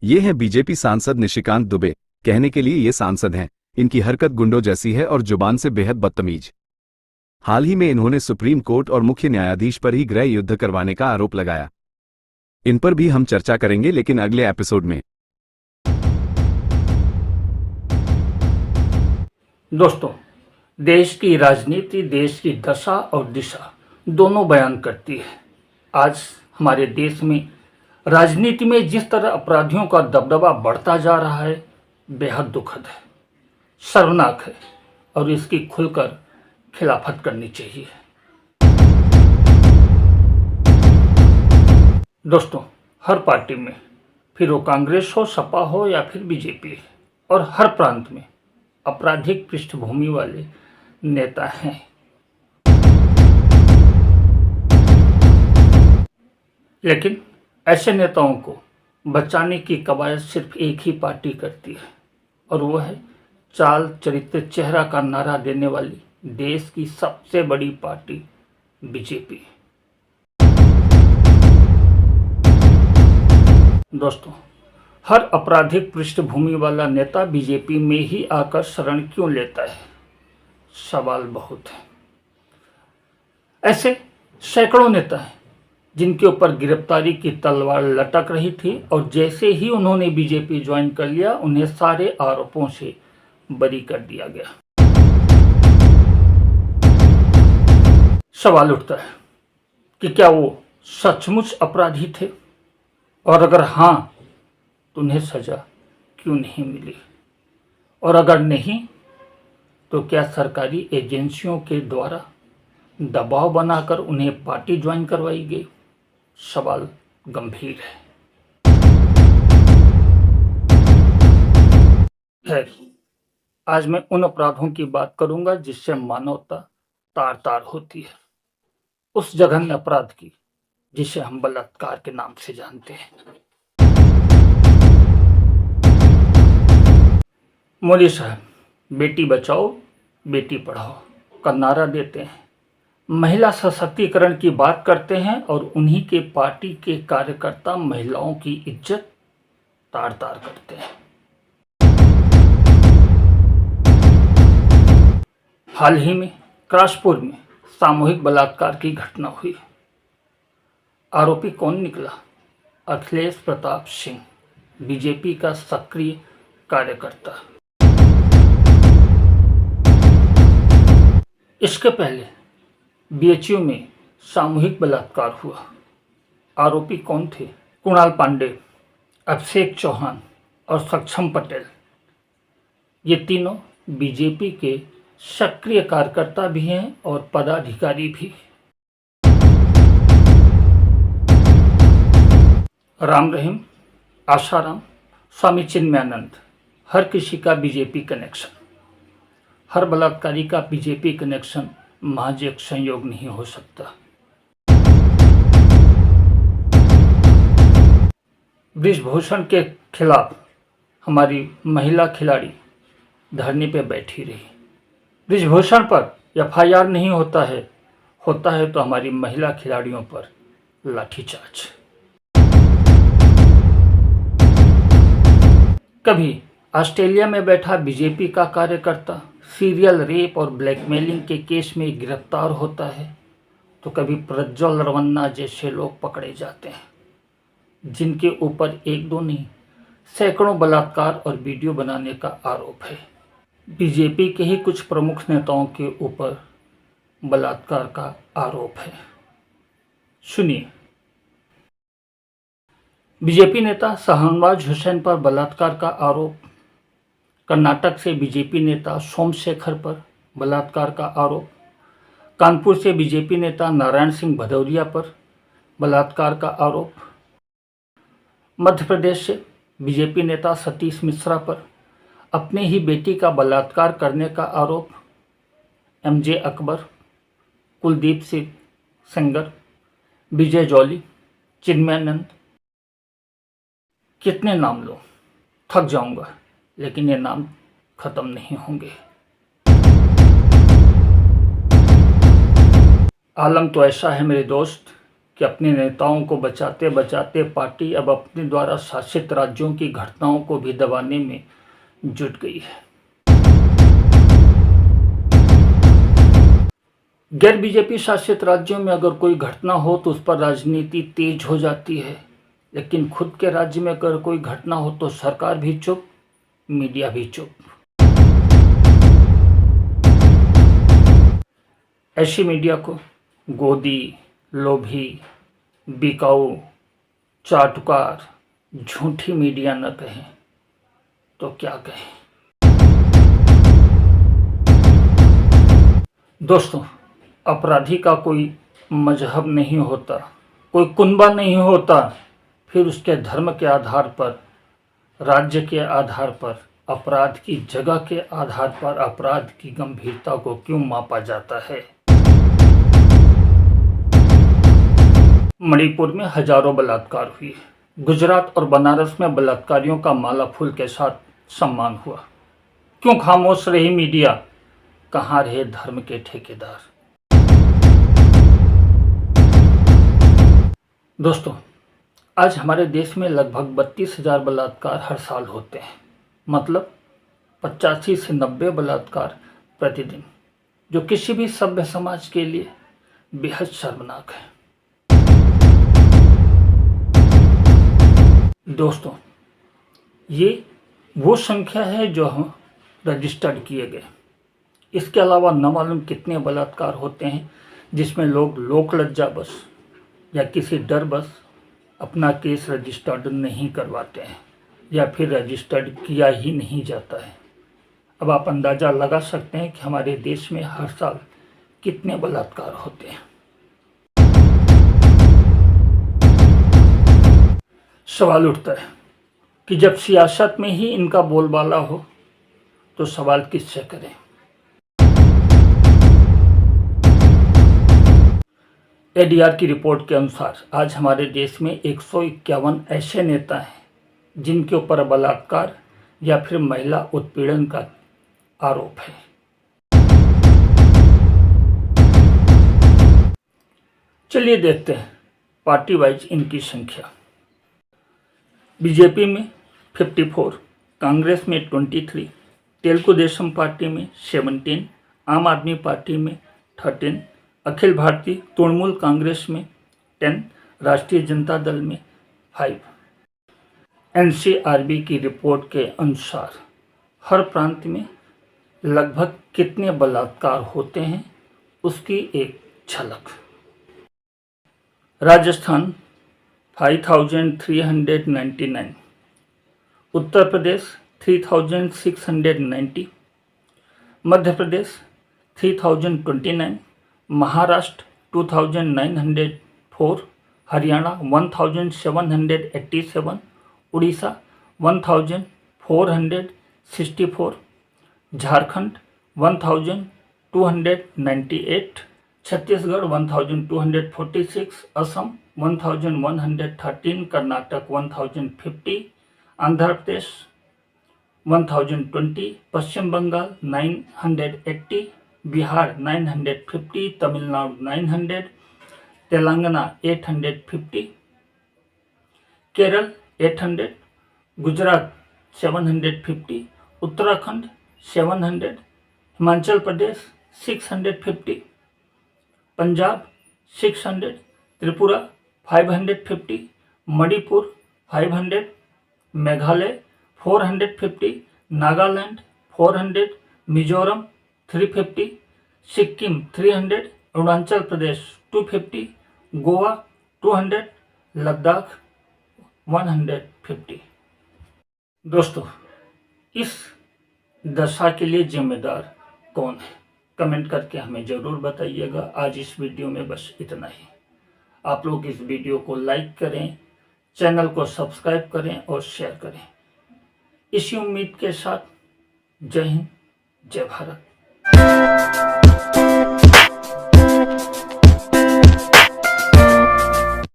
ये हैं बीजेपी सांसद निशिकांत दुबे। कहने के लिए ये सांसद हैं, इनकी हरकत गुंडों जैसी है और जुबान से बेहद बदतमीज। हाल ही में इन्होंने सुप्रीम कोर्ट और मुख्य न्यायाधीश पर ही गृह युद्ध करवाने का आरोप लगाया। इन पर भी हम चर्चा करेंगे, लेकिन अगले एपिसोड में। दोस्तों, देश की राजनीति देश की दशा और दिशा दोनों बयान करती है। आज हमारे देश में राजनीति में जिस तरह अपराधियों का दबदबा बढ़ता जा रहा है, बेहद दुखद है, शर्मनाक है और इसकी खुलकर खिलाफत करनी चाहिए। दोस्तों, हर पार्टी में, फिर वो कांग्रेस हो, सपा हो या फिर बीजेपी, और हर प्रांत में आपराधिक पृष्ठभूमि वाले नेता हैं। लेकिन ऐसे नेताओं को बचाने की कवायद सिर्फ एक ही पार्टी करती है, और वो है चाल चरित्र चेहरा का नारा देने वाली देश की सबसे बड़ी पार्टी बीजेपी। दोस्तों, हर आपराधिक पृष्ठभूमि वाला नेता बीजेपी में ही आकर शरण क्यों लेता है? सवाल बहुत है। ऐसे सैकड़ों नेता हैं जिनके ऊपर गिरफ्तारी की तलवार लटक रही थी, और जैसे ही उन्होंने बीजेपी ज्वाइन कर लिया, उन्हें सारे आरोपों से बरी कर दिया गया। सवाल उठता है कि क्या वो सचमुच अपराधी थे, और अगर हाँ तो उन्हें सजा क्यों नहीं मिली, और अगर नहीं तो क्या सरकारी एजेंसियों के द्वारा दबाव बनाकर उन्हें पार्टी ज्वाइन करवाई गई? सवाल गंभीर है। खैर, आज मैं उन अपराधों की बात करूंगा जिससे मानवता तार तार होती है, उस जघन्य अपराध की जिसे हम बलात्कार के नाम से जानते हैं। मोदी साहब बेटी बचाओ बेटी पढ़ाओ का नारा देते हैं, महिला सशक्तिकरण की बात करते हैं, और उन्हीं के पार्टी के कार्यकर्ता महिलाओं की इज्जत तार तार करते हैं। हाल ही में काशपुर में सामूहिक बलात्कार की घटना हुई। आरोपी कौन निकला? अखिलेश प्रताप सिंह, बीजेपी का सक्रिय कार्यकर्ता। इसके पहले बीएचयू में सामूहिक बलात्कार हुआ। आरोपी कौन थे? कुणाल पांडे, अभिषेक चौहान और सक्षम पटेल। ये तीनों बीजेपी के सक्रिय कार्यकर्ता भी हैं और पदाधिकारी भी। राम रहीम, आशाराम, स्वामी चिन्मयानंद, हर किसी का बीजेपी कनेक्शन। हर बलात्कारी का बीजेपी कनेक्शन महज एक संयोग नहीं हो सकता। ब्रिजभूषण के खिलाफ हमारी महिला खिलाड़ी धरने पे बैठी रही। ब्रिजभूषण पर एफआईआर नहीं होता है तो हमारी महिला खिलाड़ियों पर लाठीचार्ज। कभी ऑस्ट्रेलिया में बैठा बीजेपी का कार्यकर्ता सीरियल रेप और ब्लैकमेलिंग के केस में गिरफ्तार होता है, तो कभी प्रज्वल रवन्ना जैसे लोग पकड़े जाते हैं, जिनके ऊपर एक दो नहीं सैकड़ों बलात्कार और वीडियो बनाने का आरोप है। बीजेपी के ही कुछ प्रमुख नेताओं के ऊपर बलात्कार का आरोप है। सुनिए, बीजेपी नेता शाहनवाज हुसैन पर बलात्कार का आरोप। कर्नाटक से बीजेपी नेता सोमशेखर पर बलात्कार का आरोप। कानपुर से बीजेपी नेता नारायण सिंह भदौरिया पर बलात्कार का आरोप। मध्य प्रदेश से बीजेपी नेता सतीश मिश्रा पर अपने ही बेटी का बलात्कार करने का आरोप। एमजे अकबर, कुलदीप सिंह सेंगर, विजय जौली, चिन्मयानंद, कितने नाम लो, थक जाऊंगा, लेकिन ये नाम खत्म नहीं होंगे। आलम तो ऐसा है मेरे दोस्त कि अपने नेताओं को बचाते बचाते पार्टी अब अपने द्वारा शासित राज्यों की घटनाओं को भी दबाने में जुट गई है। गैर बीजेपी शासित राज्यों में अगर कोई घटना हो तो उस पर राजनीति तेज हो जाती है, लेकिन खुद के राज्य में अगर कोई घटना हो तो सरकार भी चुप, मीडिया भी चुप। ऐसी मीडिया को गोदी, लोभी, बिकाऊ, चाटुकार, झूठी मीडिया न कहें तो क्या कहें। दोस्तों, अपराधी का कोई मजहब नहीं होता, कोई कुनबा नहीं होता, फिर उसके धर्म के आधार पर, राज्य के आधार पर, अपराध की जगह के आधार पर अपराध की गंभीरता को क्यों मापा जाता है। मणिपुर में हजारों बलात्कार हुए, गुजरात और बनारस में बलात्कारियों का माला फूल के साथ सम्मान हुआ। क्यों खामोश रही मीडिया, कहाँ रहे धर्म के ठेकेदार। दोस्तों, आज हमारे देश में लगभग 32,000 बलात्कार हर साल होते हैं, मतलब 85 से 90 बलात्कार प्रतिदिन, जो किसी भी सभ्य समाज के लिए बेहद शर्मनाक है। दोस्तों, ये वो संख्या है जो हम रजिस्टर्ड किए गए। इसके अलावा न मालूम कितने बलात्कार होते हैं जिसमें लोग लोक लज्जावश या किसी डर बस अपना केस रजिस्टर्ड नहीं करवाते हैं या फिर रजिस्टर्ड किया ही नहीं जाता है। अब आप अंदाज़ा लगा सकते हैं कि हमारे देश में हर साल कितने बलात्कार होते हैं। सवाल उठता है कि जब सियासत में ही इनका बोलबाला हो तो सवाल किससे करें। एडीआर की रिपोर्ट के अनुसार आज हमारे देश में 151 ऐसे नेता हैं जिनके ऊपर बलात्कार या फिर महिला उत्पीड़न का आरोप है। चलिए देखते हैं पार्टी वाइज इनकी संख्या। बीजेपी में 54, कांग्रेस में 23, तेलुगु देशम पार्टी में 17, आम आदमी पार्टी में 13, अखिल भारतीय तृणमूल कांग्रेस में 10, राष्ट्रीय जनता दल में 5। एनसीआरबी की रिपोर्ट के अनुसार हर प्रांत में लगभग कितने बलात्कार होते हैं उसकी एक झलक। राजस्थान 5399, उत्तर प्रदेश 3690, मध्य प्रदेश 3029, महाराष्ट्र 2904, हरियाणा 1787, उड़ीसा 1464, झारखंड 1298, छत्तीसगढ़ 1246, असम 1113, कर्नाटक 1050, आंध्र प्रदेश 1020, पश्चिम बंगाल 980, बिहार 950, तमिलनाडु 900, तेलंगाना 850, केरल 800, गुजरात 750, उत्तराखंड 700, हिमाचल प्रदेश 650, पंजाब 600, त्रिपुरा 550, मणिपुर 500, मेघालय 450, नागालैंड 400, मिजोरम 350, सिक्किम 300, अरुणाचल प्रदेश 250, गोवा 200, लद्दाख 150। दोस्तों, इस दशा के लिए जिम्मेदार कौन है? कमेंट करके हमें ज़रूर बताइएगा। आज इस वीडियो में बस इतना ही। आप लोग इस वीडियो को लाइक करें, चैनल को सब्सक्राइब करें और शेयर करें। इसी उम्मीद के साथ जय हिंद, जय भारत।